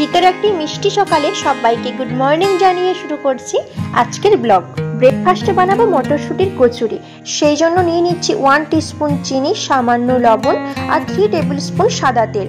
শীতের একটি মিষ্টি সকালে সবাইকে গুড মর্নিং জানিয়ে শুরু করছি আজকের ব্লগ। ব্রেকফাস্টে বানাবো মটরশুঁটির কচুরি। সেই জন্য নিয়ে নিচ্ছি 1 টিস্পুন চিনি, সামান্য লবণ আর 3 টেবিল স্পুন সাদা তেল।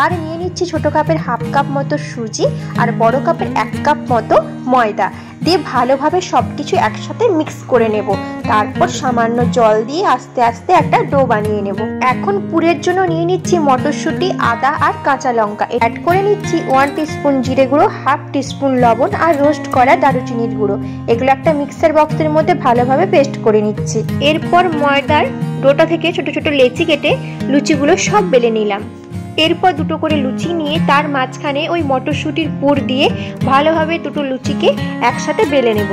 আর নিয়ে নিচ্ছি ছোট কাপের হাফ কাপ মতো সুজি আর বড় কাপের 1 কাপ মতো ময়দা দিয়ে ভালোভাবে সবকিছু একসাথে মিক্স করে নেব। তারপর সামান্য জল দিয়ে আস্তে আস্তে একটা ডো বানিয়ে নেব। এখন পুরের জন্য নিয়ে নিচ্ছি মটরশুঁটি, আদা আর কাঁচা লঙ্কা। অ্যাড করে নিচ্ছি 1 টিস্পুন জিরে গুঁড়ো, হাফ টিস্পুন লবণ আর রোস্ট করা দারুচিনির গুঁড়ো। এগুলো একটা মিক্সার বক্সের মধ্যে ভালোভাবে পেস্ট করে নিচ্ছি। এরপর ময়দার ডোটা থেকে ছোট ছোট লেচি কেটে লুচিগুলো সব বেলে নিলাম। এরপর দুটো করে লুচি নিয়ে তার মাঝখানে ওই মটরশুঁটির পুর দিয়ে ভালোভাবে দুটো লুচিকে একসাথে বেলে নেব।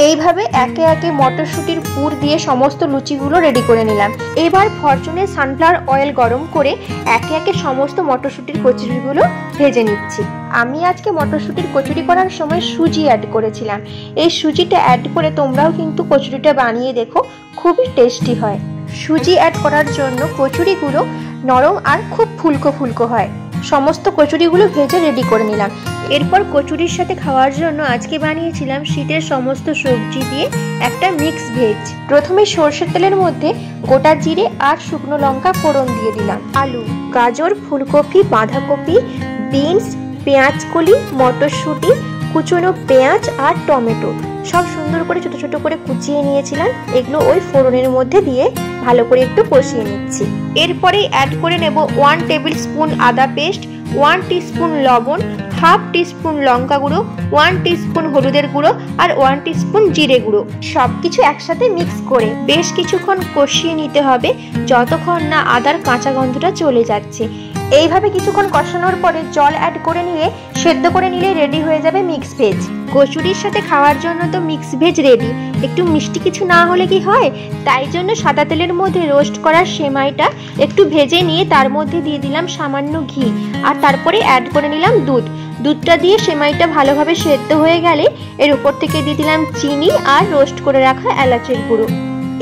এইভাবে একে একে মটরশুঁটির পুর দিয়ে সমস্ত লুচিগুলো রেডি করে নিলাম। এবার ফরচুনের সানফ্লাওয়ার অয়েল গরম করে একে একে সমস্ত মটরশুঁটির কচুরিগুলো ভেজে নিচ্ছি। আমি আজকে মটরশুঁটির কচুরি করার সময় সুজি অ্যাড করেছিলাম। এই সুজিটা অ্যাড করে তোমরাও কিন্তু কচুরিটা বানিয়ে দেখো, খুবই টেস্টি হয়। সুজি অ্যাড করার জন্য কচুরিগুলো নরম আর খুব ফুলকো ফুলকো হয়। সমস্ত কচুরিগুলো ভেজে রেডি করে নিলাম। এরপর কচুরির সাথে খাওয়ার জন্য আজকে বানিয়েছিলাম শীতের সমস্ত সবজি দিয়ে একটা মিক্স ভেজ। প্রথমে সরষের তেলের মধ্যে গোটা জিরে আর শুকনো লঙ্কা ফোড়ন দিয়ে দিলাম। আলু, গাজর, ফুলকপি, বাঁধাকপি, বিনস, পেঁয়াজ কলি, মটরশুঁটি, কুচনো পেঁয়াজ আর টমেটো সব সুন্দর করে ছোট ছোট করে কুচিয়ে নিয়েছিলাম। এগুলো ওই ফোড়নের মধ্যে দিয়ে ভালো করে একটু কষিয়ে নিচ্ছি। এরপরে অ্যাড করে নেব 1 টেবিল স্পুন আদা পেস্ট, 1 টিস্পুন লবণ, হাফ টিস্পুন লঙ্কা গুঁড়ো, 1 টিস্পুন হলুদের গুঁড়ো আর 1 টিস্পুন জিরে গুঁড়ো। সবকিছু একসাথে মিক্স করে বেশ কিছুক্ষণ কষিয়ে নিতে হবে, যতক্ষণ না আদার কাঁচা গন্ধটা চলে যাচ্ছে। এইভাবে কিছুক্ষণ কষানোর পরে জল অ্যাড করে নিয়ে সেদ্ধ করে নিলে রেডি হয়ে যাবে মিক্স ভেজ। কচুরির সাথে খাওয়ার জন্য তো মিক্স ভেজ রেডি। একটু মিষ্টি কিছু না হলে কি হয়, তাই জন্য সাদা তেলের মধ্যে রোস্ট করা সেমাইটা একটু ভেজে নিয়ে তার মধ্যে দিয়ে দিলাম সামান্য ঘি আর তারপরে অ্যাড করে নিলাম দুধটা দিয়ে সেমাইটা ভালোভাবে সেদ্ধ হয়ে গেলে এর উপর থেকে দিয়ে দিলাম চিনি আর রোস্ট করে রাখা এলাচের গুঁড়ো।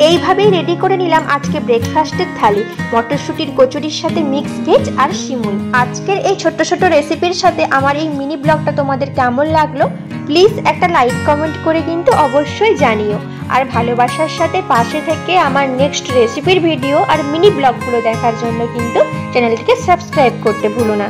এইভাবেই রেডি করে নিলাম আজকে ব্রেকফাস্টের থালি, মটরশুঁটির কচুরির সাথে মিক্স ভেজ আর সিমুই। আজকের এই ছোট্ট ছোট্ট রেসিপির সাথে আমার এই মিনি ব্লগটা তোমাদের কেমন লাগলো প্লিজ একটা লাইক কমেন্ট করে কিন্তু অবশ্যই জানিও। আর ভালোবাসার সাথে পাশে থেকে আমার নেক্সট রেসিপির ভিডিও আর মিনি ব্লগগুলো দেখার জন্য কিন্তু চ্যানেলটিকে সাবস্ক্রাইব করতে ভুলো না।